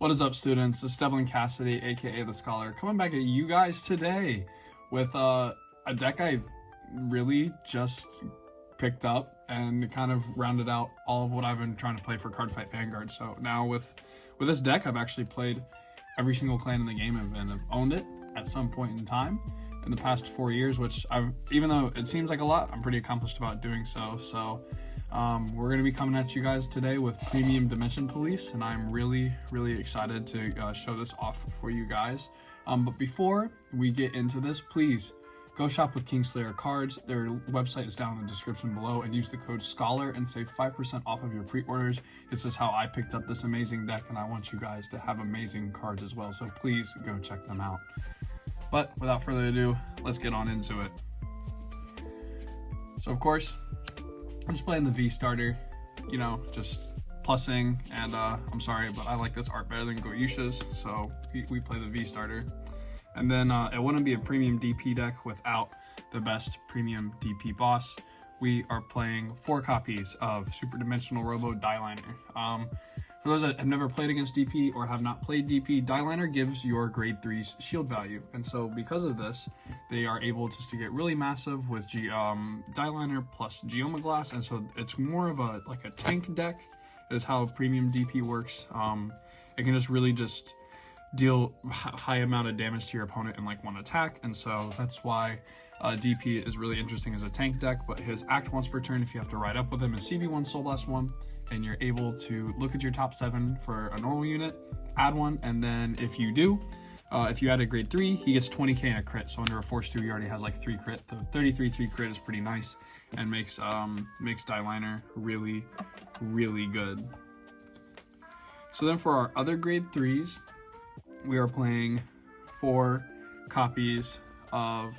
What is up, students? It's Devlin Cassidy, aka The Scholar, coming back at you guys today with a deck I really just picked up and kind of rounded out all of what I've been trying to play for Cardfight Vanguard. So now with this deck, I've actually played every single clan in the game and have owned it at some point in time in the past 4 years, which even though it seems like a lot, I'm pretty accomplished about doing so. So we're going to be coming at you guys today with Premium Dimension Police, and I'm really excited to show this off for you guys. But before we get into this, please go shop with Kingslayer cards. Their website is down in the description below, and use the code SCHOLAR and save 5% off of your pre-orders. This is how I picked up this amazing deck, and I want you guys to have amazing cards as well, so please go check them out. But without further ado, let's get on into it. So of course, I'm just playing the V starter, you know, just plussing, and I'm sorry, but I like this art better than Goyusha's, so we play the V starter. And then it wouldn't be a premium DP deck without the best premium DP boss. We are playing 4 copies of Super Dimensional Robo Dieliner. For those that have never played against DP or have not played DP, Dieliner gives your grade 3s shield value. And so because of this, they are able just to get really massive with Dieliner plus Geoma Glass. And so it's more of a tank deck is how premium DP works. It can just really just deal high amount of damage to your opponent in like one attack, and so that's why DP is really interesting as a tank deck. But his act once per turn, if you have to ride up with him, is CB1 Soul Blast 1, and you're able to look at your top 7 for a normal unit, add 1, and then if you do, if you add a grade 3, he gets 20k in a crit. So under a Force 2, he already has like 3 crit. The 33 3 crit is pretty nice and makes Dieliner really good. So then for our other grade 3s, we are playing 4 copies of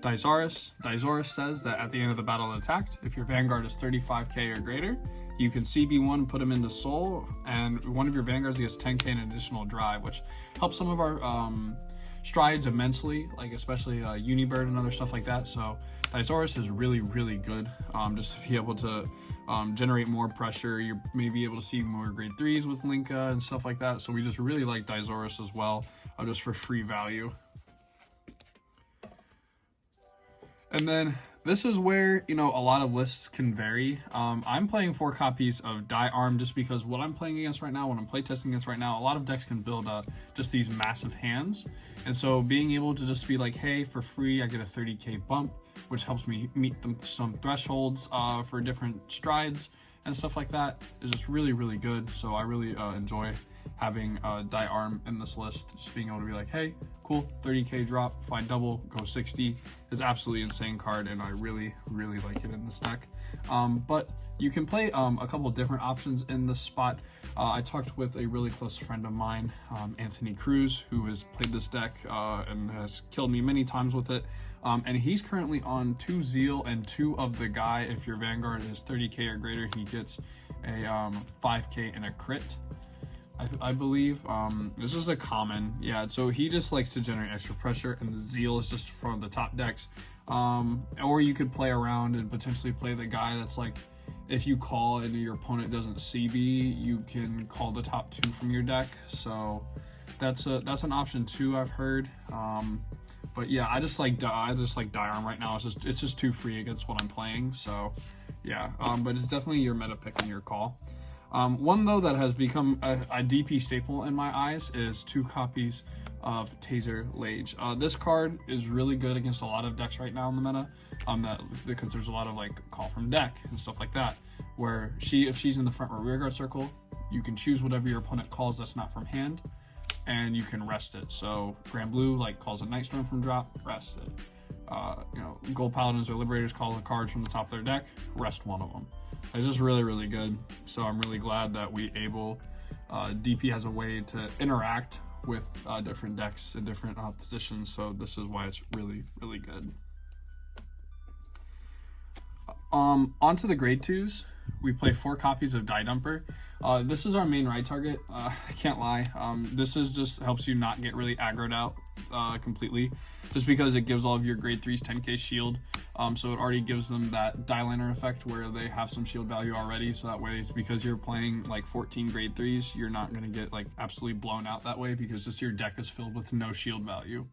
Dizaurus. Dizaurus says that at the end of the battle attacked, if your Vanguard is 35k or greater, you can CB1, put him into Soul, and one of your Vanguards gets 10k in additional drive, which helps some of our strides immensely, like especially Unibird and other stuff like that. So Dizaurus is really good, just to be able to generate more pressure. You may be able to see more grade 3s with Linka and stuff like that. So we just really like Dizaurus as well, just for free value. And then this is where, you know, a lot of lists can vary. I'm playing 4 copies of Arm just because what I'm playing against right now, what I'm playtesting against right now, a lot of decks can build just these massive hands. And so being able to just be like, hey, for free, I get a 30k bump, which helps me meet some thresholds for different strides and stuff like that, is just really good. So I really enjoy having Arm in this list. Just being able to be like, hey, cool, 30k drop, find double, go 60 is absolutely insane card, and I really like it in this deck. But you can play a couple of different options in this spot. I talked with a really close friend of mine, Anthony Cruz, who has played this deck and has killed me many times with it. And he's currently on 2 Zeal and 2 of the Guy. If your Vanguard is 30k or greater, he gets a 5k and a crit, I believe. This is a common, yeah, so he just likes to generate extra pressure, and the Zeal is just from the top decks. Or you could play around and potentially play the Guy that's like, if you call and your opponent doesn't CB, you can call the top 2 from your deck. So that's an option too, I've heard. But yeah, I just like Diarm right now. It's just too free against what I'm playing. So yeah, but it's definitely your meta pick and your call. One though that has become a DP staple in my eyes is 2 copies of Taser Lage. This card is really good against a lot of decks right now in the meta, because there's a lot of like call from deck and stuff like that, where if she's in the front or rear guard circle, you can choose whatever your opponent calls that's not from hand, and you can rest it. So Grand Blue like calls a Nightstorm from drop, rest it. You know, Gold Paladins or Liberators call the cards from the top of their deck, rest one of them. It's just really good. So I'm really glad that DP has a way to interact with different decks in different positions. So this is why it's really good. Onto the grade 2s. We play 4 copies of Die Dumper. This is our main ride target. I can't lie. This is just helps you not get really aggroed out completely, just because it gives all of your grade 3s 10k shield, So it already gives them that die liner effect where they have some shield value already. So that way, because you're playing like 14 grade 3s, you're not going to get like absolutely blown out that way because just your deck is filled with no shield value.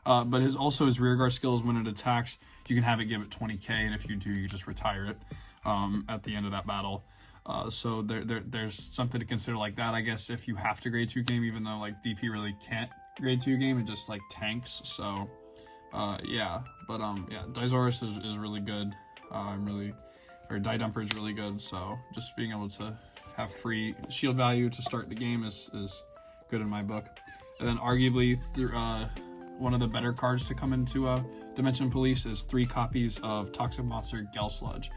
But his rearguard skills, when it attacks, you can have it give it 20k, and if you do, you just retire it at the end of that battle. So there's something to consider like that, I guess, if you have to grade 2 game, even though like DP really can't grade 2 game, it just like tanks. So yeah, but yeah, Dizaurus is really good. Die Dumper is really good. So just being able to have free shield value to start the game is good in my book. And then arguably one of the better cards to come into Dimension Police is 3 copies of Toxic Monster Gel Sludge.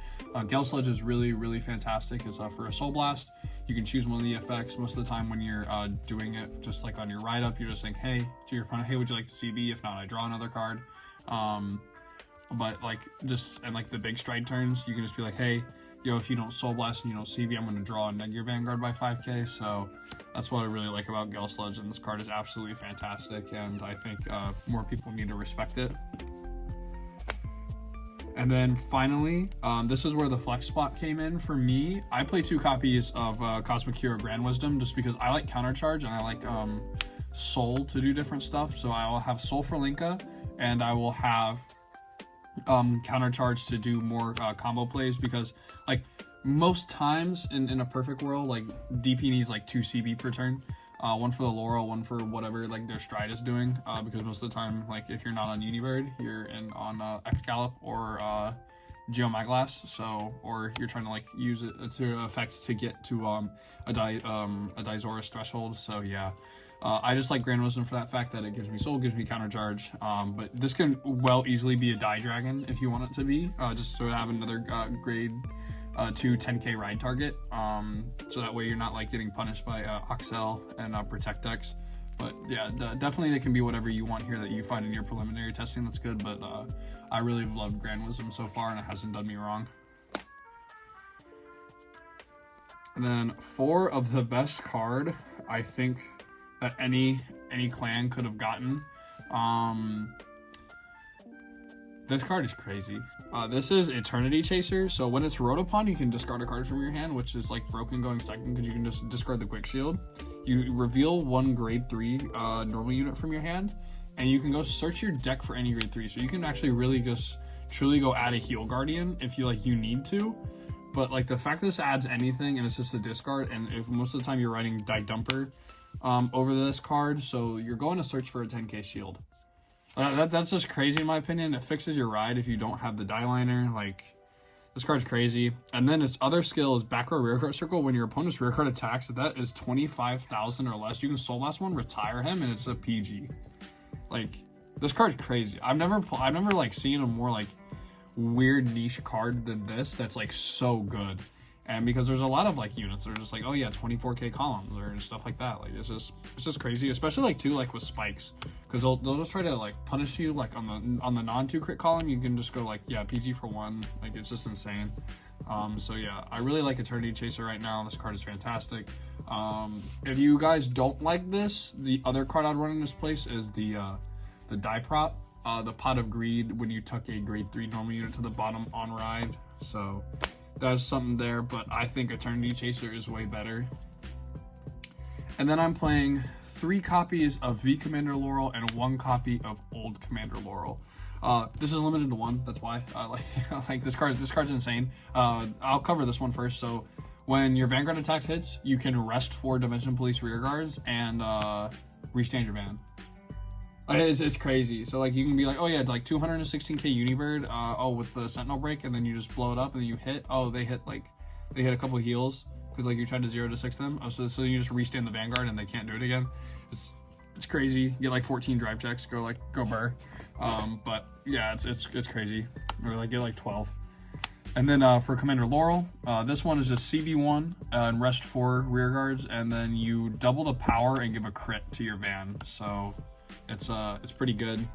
Gel Sludge is really fantastic. It's for a Soul Blast. You can choose one of the effects. Most of the time when you're doing it, just like on your ride up, you're just saying, hey, to your opponent, hey, would you like to CB? If not, I draw another card. But like like the big stride turns, you can just be like, hey, yo, if you don't Soul Blast and you don't CB, I'm going to draw and neg your Vanguard by 5k. So that's what I really like about Gel Sludge, and this card is absolutely fantastic, and I think more people need to respect it. And then finally, this is where the flex spot came in for me. I play 2 copies of Cosmic Hero Grand Wisdom just because I like countercharge and I like Soul to do different stuff. So I will have Soul for Linka, and I will have countercharge to do more combo plays, because like most times in a perfect world, like DP needs like 2 CB per turn. One for the Laurel, one for whatever like their stride is doing, because most of the time, like if you're not on Unibird, you're on Excalibur or Geomaglass, so, or you're trying to like use it to effect to get to a Dizaurus threshold. So yeah, I just like Grand Wisdom for that fact that it gives me Soul, gives me countercharge, but this can well easily be a Die Dragon if you want it to be, just to have another grade 2 10k ride target, so that way you're not like getting punished by Oxel and Protect decks. But yeah, definitely it can be whatever you want here that you find in your preliminary testing that's good, but I really loved Grand Wisdom so far and it hasn't done me wrong. And then 4 of the best card I think that any clan could have gotten. This card is crazy. This is Eternity Chaser. So when it's wrote upon, you can discard a card from your hand, which is like broken going second because you can just discard the Quick Shield. You reveal 1 grade 3 normal unit from your hand, and you can go search your deck for any grade 3. So you can actually really just truly go add a Heal Guardian if you need to. But like the fact that this adds anything and it's just a discard, and if most of the time you're writing Die Dumper over this card, so you're going to search for a 10k shield. That's just crazy in my opinion. It fixes your ride if you don't have the die liner. Like, this card's crazy. And then its other skill is back row rearguard circle. When your opponent's rearguard attacks, if that is 25,000 or less, you can Soul Blast one, retire him, and it's a PG. Like, this card's crazy. I've never like seen a more like weird niche card than this that's like so good. And because there's a lot of like units that are just like, oh yeah, 24k columns or stuff like that. Like it's just crazy, especially like too, like with spikes, because they'll just try to like punish you like on the non 2 crit column. You can just go like, yeah, PG for 1. Like it's just insane. So yeah, I really like Eternity Chaser right now. This card is fantastic. If you guys don't like this, the other card I'd run in this place is the Die Prop, the Pot of Greed, when you tuck a grade 3 normal unit to the bottom on ride. So there's something there, but I think Eternity Chaser is way better. And then I'm playing 3 copies of V Commander Laurel and 1 copy of Old Commander Laurel. This is limited to 1, that's why. Like this card's insane. I'll cover this one first. So when your Vanguard attacks hits, you can rest 4 Dimension Police rearguards and restand your van. It's crazy. So like you can be like, oh yeah, it's like 216k Unibird, with the Sentinel break, and then you just blow it up and then you hit. Oh, they hit a couple of heals because like you tried to 0 to 6 them. Oh, so you just restand the Vanguard and they can't do it again. It's crazy. You get like 14 drive checks, go burr. But yeah, it's crazy. Or like get like 12. And then for Commander Laurel, this one is just CB1 and rest 4 rearguards, and then you double the power and give a crit to your van. So it's pretty good.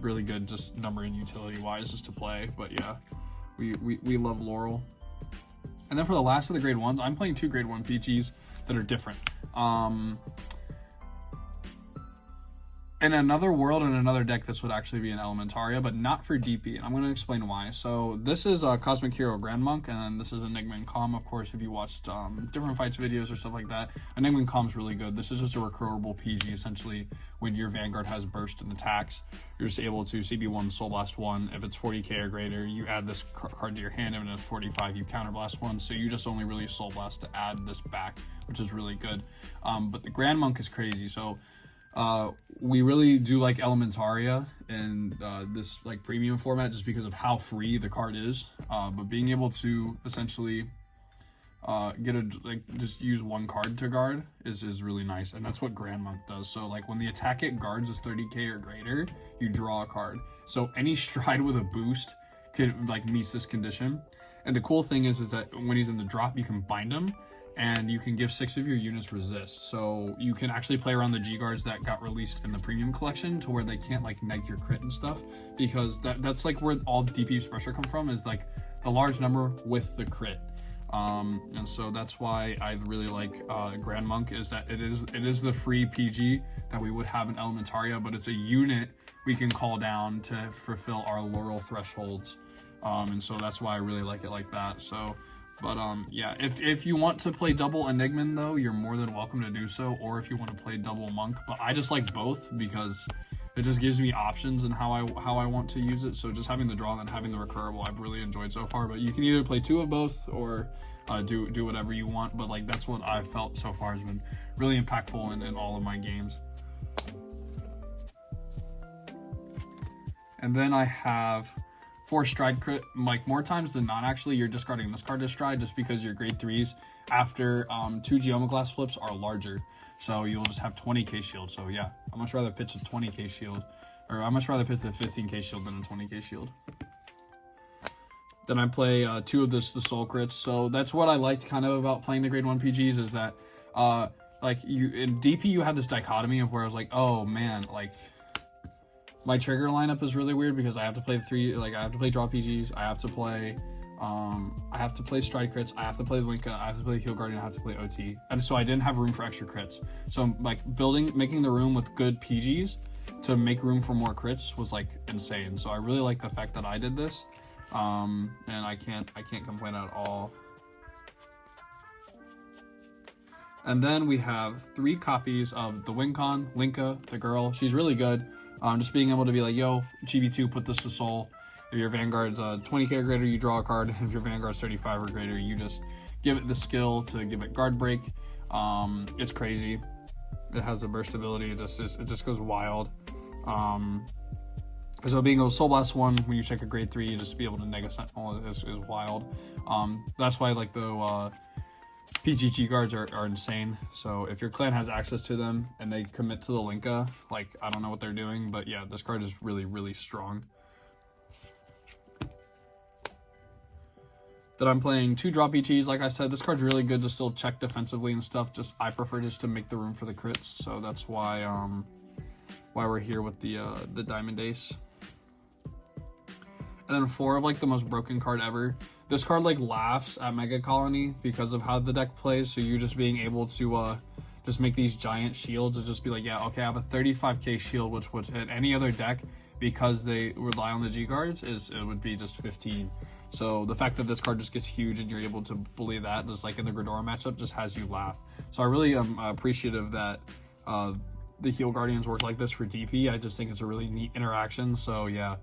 Really good, just number and utility wise, just to play. But yeah, we love Laurel. And then for the last of the grade 1s, I'm playing 2 grade 1 PGs that are different. in another world, in another deck, this would actually be an Elementaria, but not for DP, and I'm going to explain why. So this is a Cosmic Hero Grand Monk, and then this is Enigma and Calm. Of course, if you watched different fights videos or stuff like that, Enigma and Calm's really good. This is just a recurable PG, essentially. When your Vanguard has burst and attacks, you're just able to CB1 Soul Blast 1. If it's 40k or greater, you add this card to your hand, and if it's 45, you Counterblast 1. So you just only really Soul Blast to add this back, which is really good. But the Grand Monk is crazy. So we really do like Elementaria in this like premium format just because of how free the card is. But being able to essentially just use one card to guard is really nice, and that's what Grand Monk does. So like when the attack it guards is 30k or greater, you draw a card. So any stride with a boost meets this condition. And the cool thing is that when he's in the drop, you can bind him, and you can give 6 of your units resist. So you can actually play around the G guards that got released in the premium collection to where they can't like neg your crit and stuff, because that's like where all DP's pressure come from, is like the large number with the crit. And so that's why I really like Grand Monk, is that it is the free PG that we would have in Elementaria, but it's a unit we can call down to fulfill our Laurel thresholds. And so that's why I really like it like that. So, but yeah, if you want to play double Enigman though, you're more than welcome to do so, or if you want to play double Monk. But I just like both because it just gives me options and how I want to use it. So just having the draw and then having the recurable, I've really enjoyed so far. But you can either play 2 of both or do whatever you want. But like that's what I've felt so far has been really impactful in all of my games. And then I have 4 stride crit. Like more times than not, actually, you're discarding this card to stride just because your grade 3s after 2 Geomaglass flips are larger. So you'll just have 20k shield. So yeah, I'd much rather pitch a 20k shield, or I'd much rather pitch a 15k shield than a 20k shield. Then I play 2 of the soul crits. So that's what I liked kind of about playing the grade 1 PGs, is that like you in DP you have this dichotomy of where I was like, oh man, like my trigger lineup is really weird because I have to play I have to play draw PGs, I have to play stride crits, I have to play Linka, I have to play Heal Guardian, I have to play OT. And so I didn't have room for extra crits. So like making the room with good PGs to make room for more crits was like insane. So I really like the fact that I did this. And I can't complain at all. And then we have 3 copies of the WinCon, Linka, the girl. She's really good. Just being able to be like, yo, GB2, put this to soul. If your Vanguard's 20k or greater, you draw a card. If your Vanguard's 35 or greater, you just give it the skill to give it guard break. It's crazy. It has a burst ability. It just goes wild. So being able to Soul Blast 1 when you check a grade 3, you just be able to neg a Sentinel is wild. That's why like the PGG guards are insane. So if your clan has access to them and they commit to the Linka, like I don't know what they're doing, but yeah, this card is really, really strong. That I'm playing 2 drop ETs. Like I said, this card's really good to still check defensively and stuff. I prefer just to make the room for the crits, so that's why we're here with the Diamond Ace. And then 4 of like the most broken card ever. This card like laughs at Mega Colony because of how the deck plays. So you just being able to just make these giant shields and just be like, yeah, okay, I have a 35k shield, which would hit any other deck because they rely on the G guards it would be just 15. So the fact that this card just gets huge and you're able to bully that, just like in the Gridora matchup, just has you laugh. So I really am appreciative that the Heal Guardians work like this for DP. I just think it's a really neat interaction. So yeah,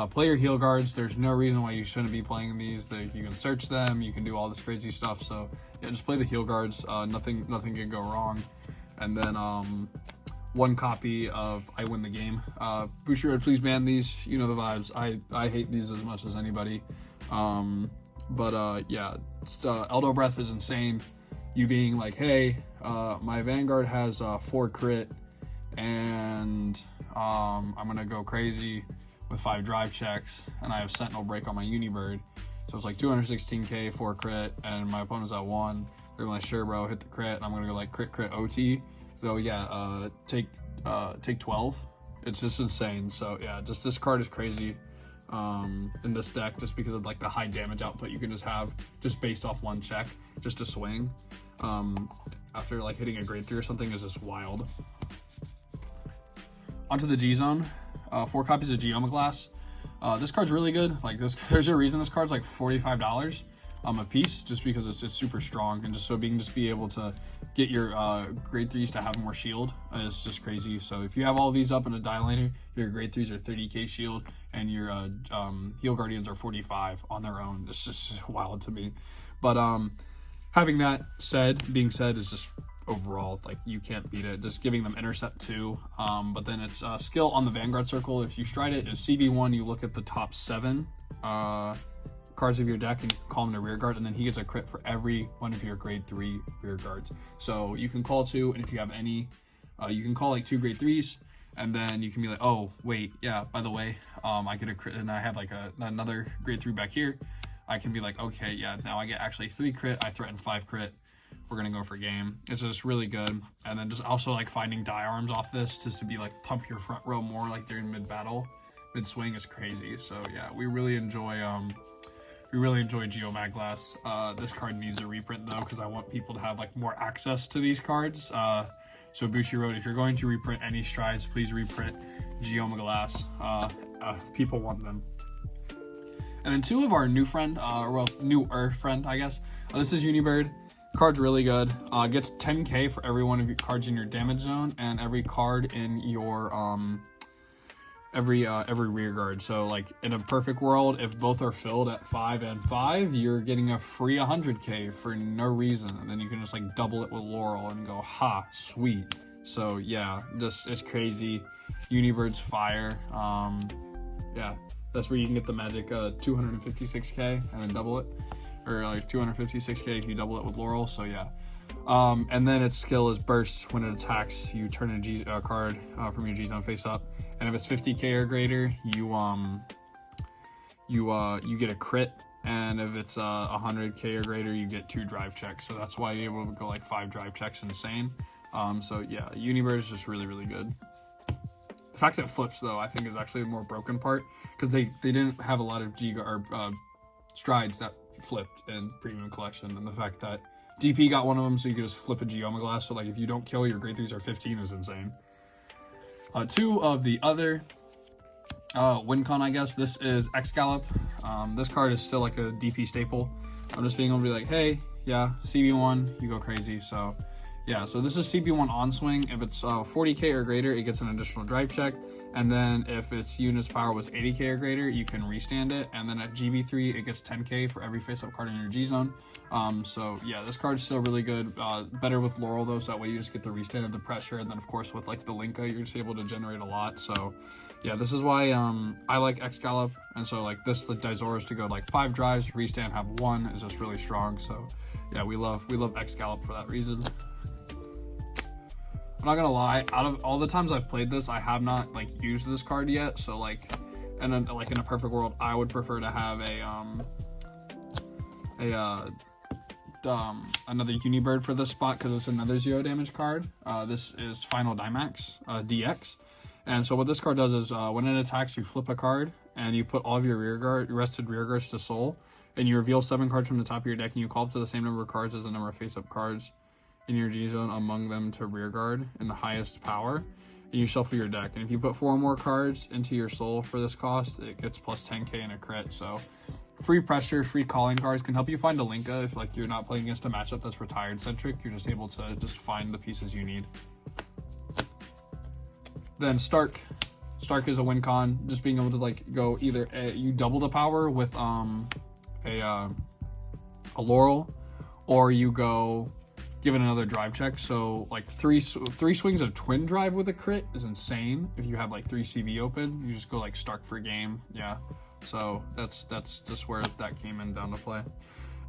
play your Heal Guards. There's no reason why you shouldn't be playing these. You can search them, you can do all this crazy stuff. So yeah, just play the Heal Guards. Nothing can go wrong. And then 1 copy of I Win the Game. Bushiroad, please ban these. You know the vibes. I hate these as much as anybody. Yeah, Eldo Breath is insane. You being like, hey, my Vanguard has 4 crit, and I'm gonna go crazy with 5 drive checks, and I have Sentinel Break on my Unibird. So it's like 216k, 4 crit, and my opponent's at 1. They're like, sure, bro, hit the crit, and I'm gonna go like crit OT. So yeah, take 12. It's just insane. So yeah, just this card is crazy in this deck, just because of like the high damage output you can just have just based off 1 check, just to swing after like hitting a grade 3 or something is just wild. onto the G Zone. 4 copies of Geoma Glass. This card's really good. Like this, there's a reason this card's like $45 a piece, just because it's super strong, and just so being be able to get your grade 3s to have more shield is just crazy. So if you have all these up in a die liner, your grade 3s are 30k shield, and your Heal Guardians are 45 on their own. It's just wild to me. But having that being said, is just overall, like, you can't beat it. Just giving them intercept 2, but then it's skill on the Vanguard circle. If you stride it as CB1, you look at the top 7 cards of your deck and call him to rear guard, and then he gets a crit for every one of your grade 3 rear guards. So you can call 2, and if you have any, you can call like 2 grade 3s, and then you can be like, oh wait, yeah, by the way, I get a crit, and I have like another grade 3 back here. I can be like, okay, yeah, now I get actually 3 crit, I threaten 5 crit, we're gonna go for game. It's just really good. And then just also like finding die arms off this, just to be like pump your front row more like during mid swing is crazy. So yeah, we really enjoy Geomag Glass. This card needs a reprint though, because I want people to have like more access to these cards. So Bushiroad, if you're going to reprint any strides, please reprint Geoma Glass. People want them. And then 2 of our newer friend, I guess. This is Unibird. Card's really good. Gets 10k for every one of your cards in your damage zone, and every card in your every rear guard. So like in a perfect world, if both are filled at 5 and 5, you're getting a free 100k for no reason, and then you can just like double it with Laurel and go, ha, sweet. So yeah, just it's crazy. Unibird's fire. Yeah, that's where you can get the magic 256k and then double it, or like 256k if you double it with Laurel. So yeah. And then its skill is burst. When it attacks, you turn a card from your G-Zone face up, and if it's 50k or greater, you get a crit, and if it's 100k or greater, you get 2 drive checks. So that's why you're able to go like 5 drive checks insane. So yeah, Unibird is just really good. The fact that it flips though, I think is actually the more broken part, because they didn't have a lot of strides that flipped in Premium Collection, and the fact that DP got one of them, so you could just flip a Geoma Glass. So like if you don't kill, your grade 3s are 15 is insane. 2 of the other WinCon, I guess. This is Excalib. This card is still like a DP staple. I'm just being able to be like, hey, yeah, CB1, you go crazy. So yeah, so this is CB1 on swing. If it's 40k or greater, it gets an additional drive check. And then if its unit's power was 80k or greater, you can restand it. And then at GB3, it gets 10k for every face-up card in your G-Zone. So yeah, this card's still really good. Better with Laurel though, so that way you just get the restand of the pressure. And then of course with like the Linka, you're just able to generate a lot. So yeah, this is why I like Excalib. And so like this, the Daizoras to go like 5 drives, restand, have 1 is just really strong. So yeah, we love Excalib for that reason. I'm not gonna lie, out of all the times I've played this, I have not like used this card yet. So like, and then like in a perfect world, I would prefer to have another Unibird for this spot, because it's another 0 damage card. This is Final Dimax DX, and so what this card does is when it attacks, you flip a card and you put all of your rested rear guards to soul, and you reveal 7 cards from the top of your deck, and you call up to the same number of cards as the number of face-up cards in your G-Zone among them to rear guard in the highest power, and you shuffle your deck. And if you put 4 more cards into your soul for this cost, it gets plus 10k and a crit. So free pressure, free calling cards can help you find a Linka if like you're not playing against a matchup that's retired centric. You're just able to just find the pieces you need. Then Stark is a win con, just being able to like go either you double the power with a Laurel, or you go give it another drive check. So like three swings of twin drive with a crit is insane. If you have like 3 CV open, you just go like Stark for game. Yeah, so that's just where that came in down to play.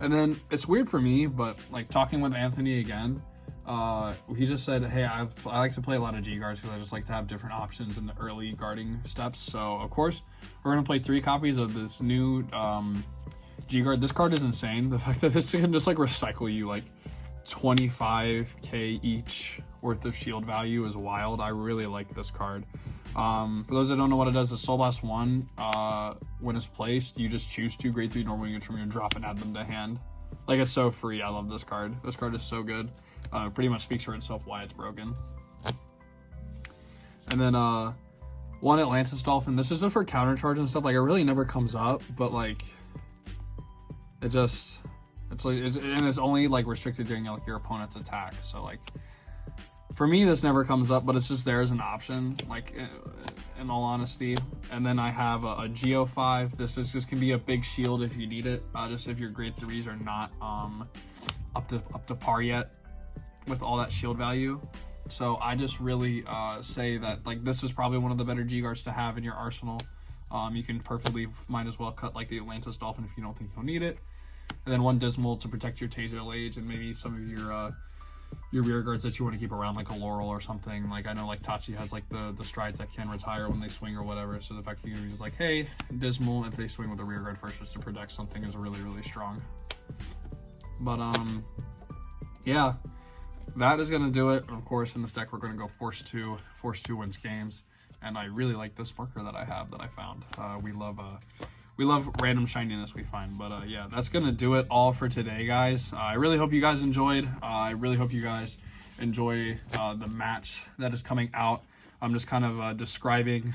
And then it's weird for me, but like talking with Anthony again, he just said, hey, I like to play a lot of G guards because I just like to have different options in the early guarding steps. So of course we're gonna play 3 copies of this new G guard. This card is insane. The fact that this can just like recycle you like 25k each worth of shield value is wild. I really like this card. For those that don't know what it does, the Soul Blast 1, when it's placed, you just choose 2 grade 3 normal units from your drop and add them to hand. Like, it's so free. I love this card. This card is so good. Pretty much speaks for itself why it's broken. And then one Atlantis Dolphin. This isn't for counter charge and stuff. Like, it really never comes up, but like, it just, and it's only like restricted during like your opponent's attack. So like, for me, this never comes up, but it's just there as an option, like, in all honesty. And then I have a Geo 5. This is just can be a big shield if you need it, just if your grade 3s are not up to par yet with all that shield value. So I just really say that like this is probably one of the better G guards to have in your arsenal. You can perfectly, might as well cut like the Atlantis Dolphin if you don't think you'll need it. And then one Dismal to protect your Taser Lage and maybe some of your rear guards that you want to keep around, like a Laurel or something. Like I know like Tachi has like the strides that can retire when they swing or whatever. So the fact that you can use like, hey, Dismal, if they swing with a rear guard first just to protect something is really, really strong. But yeah, that is gonna do it. And of course, in this deck we're gonna go Force 2. Force 2 wins games. And I really like this marker that I have that I found. We love random shininess we find. But yeah, that's gonna do it all for today, guys. I really hope you guys enjoyed. I really hope you guys enjoy the match that is coming out. I'm just kind of describing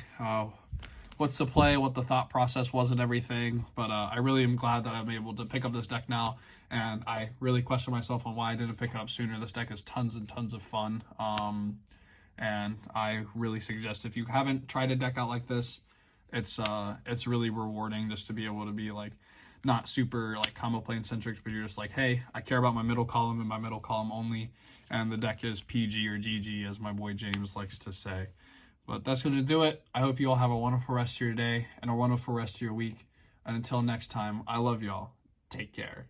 what's the play, what the thought process was and everything. But I really am glad that I'm able to pick up this deck now. And I really question myself on why I didn't pick it up sooner. This deck is tons and tons of fun. And I really suggest if you haven't tried a deck out like this, it's really rewarding just to be able to be like not super like combo plane centric, but you're just like, hey, I care about my middle column and my middle column only, and the deck is PG or GG as my boy James likes to say. But that's going to do it. I hope you all have a wonderful rest of your day and a wonderful rest of your week. And until next time, I love y'all. Take care.